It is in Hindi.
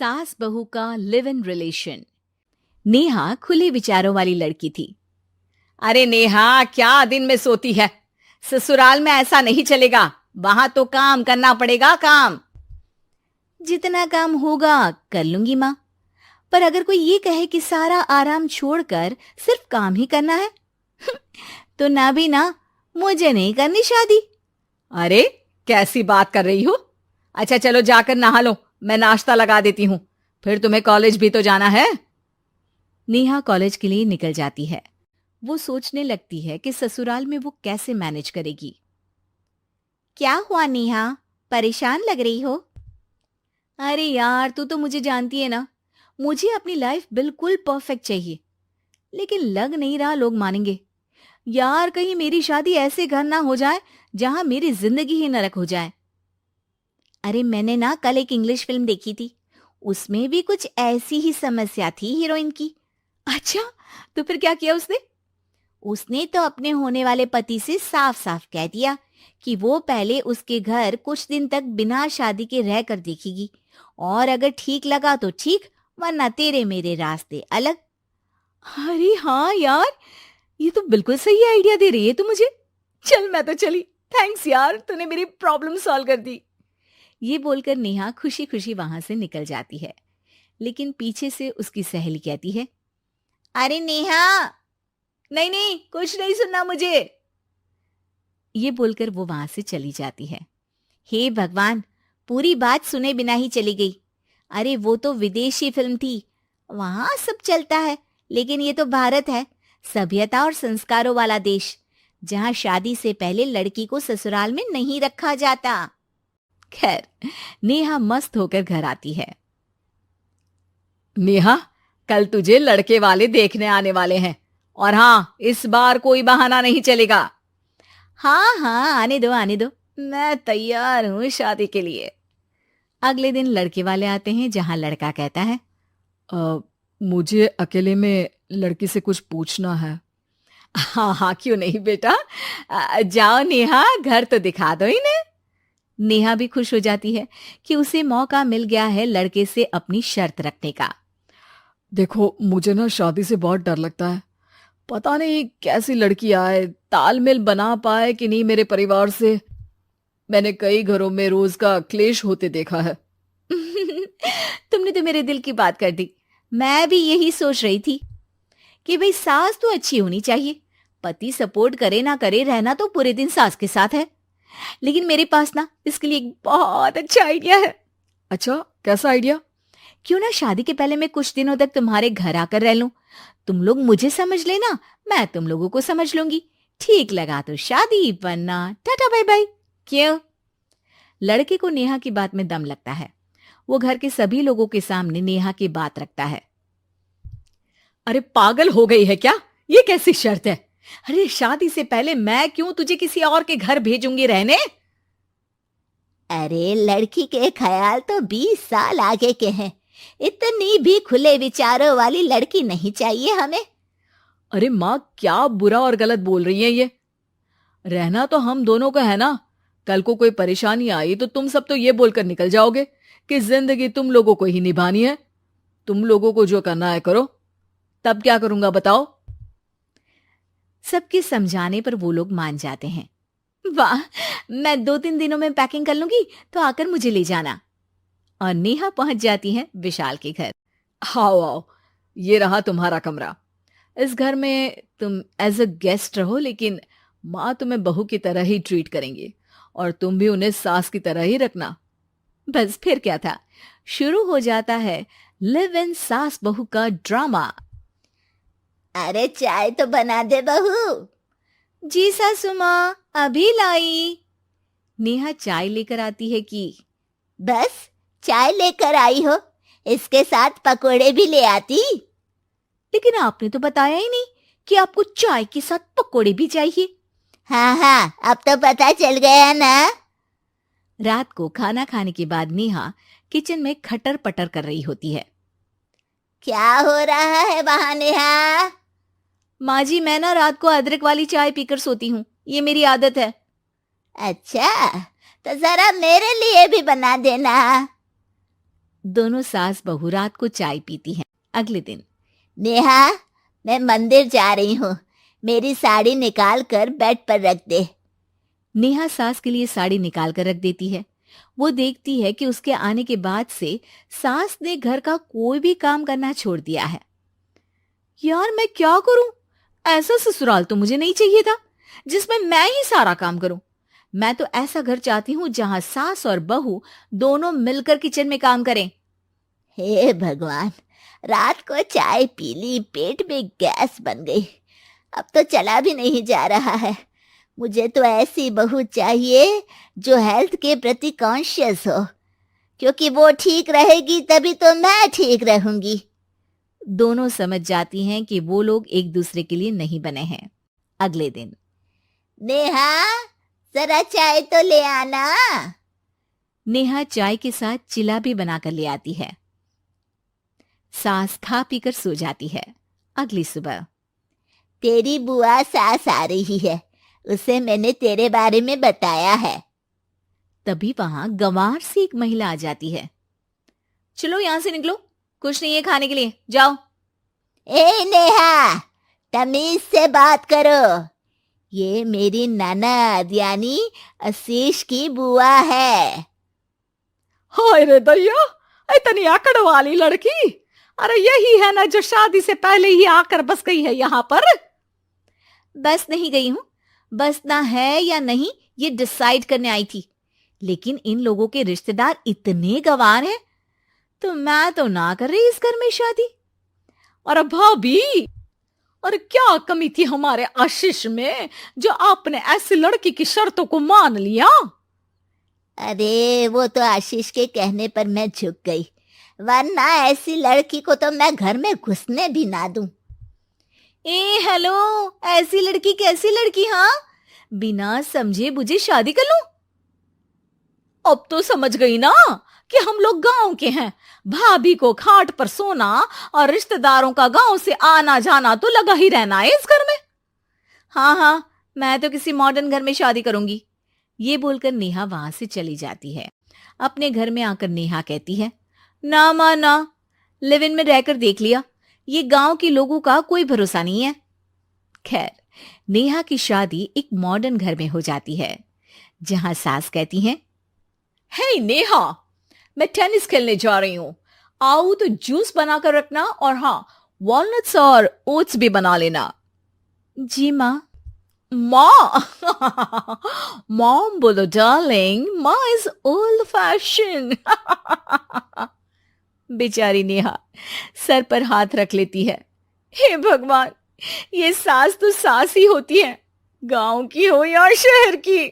सास बहू का लिव इन रिलेशन। नेहा खुले विचारों वाली लड़की थी। अरे नेहा, क्या दिन में सोती है? ससुराल में ऐसा नहीं चलेगा, वहां तो काम करना पड़ेगा। काम जितना काम होगा कर लूंगी माँ, पर अगर कोई ये कहे कि सारा आराम छोड़कर सिर्फ काम ही करना है तो ना भी ना, मुझे नहीं करनी शादी। अरे कैसी बात कर रही हो? अच्छा चलो जाकर नहा लो, मैं नाश्ता लगा देती हूँ, फिर तुम्हें कॉलेज भी तो जाना है। नेहा कॉलेज के लिए निकल जाती है। वो सोचने लगती है कि ससुराल में वो कैसे मैनेज करेगी। क्या हुआ नेहा, परेशान लग रही हो? अरे यार, तू तो मुझे जानती है ना, मुझे अपनी लाइफ बिल्कुल परफेक्ट चाहिए, लेकिन लग नहीं रहा लोग मानेंगे। यार, कहीं मेरी शादी ऐसे घर ना हो जाए जहां मेरी जिंदगी ही नरक हो जाए। अरे मैंने ना कल एक इंग्लिश फिल्म देखी थी, उसमें भी कुछ ऐसी ही समस्या थी हीरोइन की। अच्छा, तो फिर क्या किया उसने? उसने तो अपने होने वाले पति से साफ साफ कह दिया कि वो पहले उसके घर कुछ दिन तक बिना शादी के रह कर देखेगी, और अगर ठीक लगा तो ठीक, वरना तेरे मेरे रास्ते अलग। अरे हाँ यार, ये तो बिल्कुल सही आइडिया दे रही है तू मुझे। चल मैं तो चली, थैंक्स यार, तूने मेरी प्रॉब्लम सॉल्व कर दी। ये बोलकर नेहा खुशी खुशी वहां से निकल जाती है, लेकिन पीछे से उसकी सहेली कहती है, अरे नेहा, नहीं नहीं, कुछ नहीं सुनना मुझे। ये बोलकर वो वहां से चली जाती है। हे भगवान, पूरी बात सुने बिना ही चली गई। अरे वो तो विदेशी फिल्म थी, वहां सब चलता है, लेकिन ये तो भारत है, सभ्यता और संस्कारों वाला देश, जहां शादी से पहले लड़की को ससुराल में नहीं रखा जाता। खैर, नेहा मस्त होकर घर आती है। नेहा, कल तुझे लड़के वाले देखने आने वाले हैं, और हाँ, इस बार कोई बहाना नहीं चलेगा। हाँ हाँ, आने दो आने दो, मैं तैयार हूं शादी के लिए। अगले दिन लड़के वाले आते हैं, जहां लड़का कहता है, मुझे अकेले में लड़की से कुछ पूछना है। हाँ हाँ, क्यों नहीं बेटा, जाओ नेहा, घर तो दिखा दो इन्हें। नेहा भी खुश हो जाती है कि उसे मौका मिल गया है लड़के से अपनी शर्त रखने का। देखो, मुझे ना शादी से बहुत डर लगता है, पता नहीं कैसी लड़की आए, तालमेल बना पाए कि नहीं मेरे परिवार से। मैंने कई घरों में रोज का क्लेश होते देखा है। तुमने तो मेरे दिल की बात कर दी। मैं भी यही सोच रही थी कि भाई सास तो अच्छी होनी चाहिए, पति सपोर्ट करे ना करे, रहना तो पूरे दिन सास के साथ है। लेकिन मेरे पास ना इसके लिए एक बहुत अच्छा आइडिया है। अच्छा, कैसा आइडिया? क्यों ना शादी के पहले मैं कुछ दिनों तक तुम्हारे घर आकर रह लूं, तुम लोग मुझे समझ लेना, मैं तुम लोगों को समझ लूंगी। ठीक लगा तो शादी, वरना टाटा बाय बाय। क्यों? लड़के को नेहा की बात में दम लगता है। वो घर के सभी लोगों के सामने नेहा की बात रखता है। अरे पागल हो गई है क्या? ये कैसी शर्त है? अरे शादी से पहले मैं क्यों तुझे किसी और के घर भेजूंगी रहने? अरे लड़की के ख्याल तो 20 साल आगे के हैं, इतनी भी खुले विचारों वाली लड़की नहीं चाहिए हमें। अरे माँ, क्या बुरा और गलत बोल रही है ये? रहना तो हम दोनों का है ना। कल को कोई परेशानी आई तो तुम सब तो ये बोलकर निकल जाओगे कि जिंदगी तुम लोगों को ही निभानी है, तुम लोगों को जो करना है करो। तब क्या करूंगा बताओ? सबके समझाने पर वो लोग मान जाते हैं। वाह, मैं 2-3 दिनों में पैकिंग कर लूंगी, तो आकर मुझे ले जाना। और नेहा पहुंच जाती है विशाल के घर। आओ आओ, ये रहा तुम्हारा कमरा। इस घर में तुम एज अ गेस्ट रहो, लेकिन माँ तुम्हें बहू की तरह ही ट्रीट करेंगी, और तुम भी उन्हें सास की तरह ही रखना। बस फिर क्या था, शुरू हो जाता है लिव इन सास बहू का ड्रामा। अरे चाय तो बना दे बहू। जी सासू माँ, अभी लाई। नेहा चाय लेकर आती है कि बस चाय लेकर आई हो, इसके साथ पकोड़े भी ले आती। लेकिन आपने तो बताया ही नहीं कि आपको चाय के साथ पकोड़े भी चाहिए। हाँ हाँ, अब तो पता चल गया ना। रात को खाना खाने के बाद नेहा किचन में खटर पटर कर रही होती है। क्या हो रहा है वहां नेहा? माँ जी, मैं ना रात को अदरक वाली चाय पीकर सोती हूँ, ये मेरी आदत है। अच्छा, तो जरा मेरे लिए भी बना देना। दोनों सास बहू रात को चाय पीती हैं। अगले दिन, नेहा, मैं मंदिर जा रही हूँ, मेरी साड़ी निकाल कर बेड पर रख दे। नेहा सास के लिए साड़ी निकाल कर रख देती है। वो देखती है कि उसके आने के बाद से सास ने घर का कोई भी काम करना छोड़ दिया है। यार मैं क्या करूं? ऐसा ससुराल तो मुझे नहीं चाहिए था जिसमें मैं ही सारा काम करूं। मैं तो ऐसा घर चाहती हूं जहां सास और बहू दोनों मिलकर किचन में काम करें। हे भगवान, रात को चाय पी ली, पेट में गैस बन गई, अब तो चला भी नहीं जा रहा है। मुझे तो ऐसी बहू चाहिए जो हेल्थ के प्रति कॉन्शियस हो, क्योंकि वो ठीक रहेगी तभी तो मैं ठीक रहूंगी। दोनों समझ जाती हैं कि वो लोग एक दूसरे के लिए नहीं बने हैं। अगले दिन, नेहा, जरा चाय तो ले आना। नेहा चाय के साथ चिला भी बनाकर ले आती है। सास खा पीकर सो जाती है। अगली सुबह, तेरी बुआ सास आ रही है, उसे मैंने तेरे बारे में बताया है। तभी वहां गंवार से एक महिला आ जाती है। चलो यहां से निकलो, कुछ नहीं है खाने के लिए, जाओ। ए नेहा, तमीज से बात करो, ये मेरी ननद यानी आशीष की बुआ है। हाय रे दैया, इतनी आकड़ वाली लड़की! अरे यही है ना जो शादी से पहले ही आकर बस गई है यहाँ पर। बस नहीं गई हूं, बसना है या नहीं ये डिसाइड करने आई थी, लेकिन इन लोगों के रिश्तेदार इतने गंवार हैं तो मैं तो ना कर रही इस घर में शादी। और भाभी, और क्या कमी थी हमारे आशीष में जो आपने ऐसी लड़की की शर्तों को मान लिया? अरे वो तो आशीष के कहने पर मैं झुक गई, वरना ऐसी लड़की को तो मैं घर में घुसने भी ना दूं। ए हेलो, ऐसी लड़की कैसी लड़की? हाँ, बिना समझे बुझे शादी कर लूं? अब तो समझ गई ना कि हम लोग गांव के हैं। भाभी को खाट पर सोना और रिश्तेदारों का गांव से आना जाना तो लगा ही रहना है इस घर में। हाँ हाँ, मैं तो किसी मॉडर्न घर में शादी करूंगी। ये बोलकर नेहा वहां से चली जाती है। अपने घर में आकर नेहा कहती है, ना मां ना, लिव इन में रहकर देख लिया, ये गांव के लोगों का कोई भरोसा नहीं है। खैर, नेहा की शादी एक मॉडर्न घर में हो जाती है जहां सास कहती हैं, हे नेहा, मैं टेनिस खेलने जा रही हूं, आओ तो जूस बनाकर रखना, और हाँ, वॉलनट्स और ओट्स भी बना लेना। जी माँ। माँ मॉम बोलो डार्लिंग, माँ इज ओल्ड फैशन। बेचारी नेहा सर पर हाथ रख लेती है। हे भगवान, ये सास तो सास ही होती है, गांव की हो या शहर की।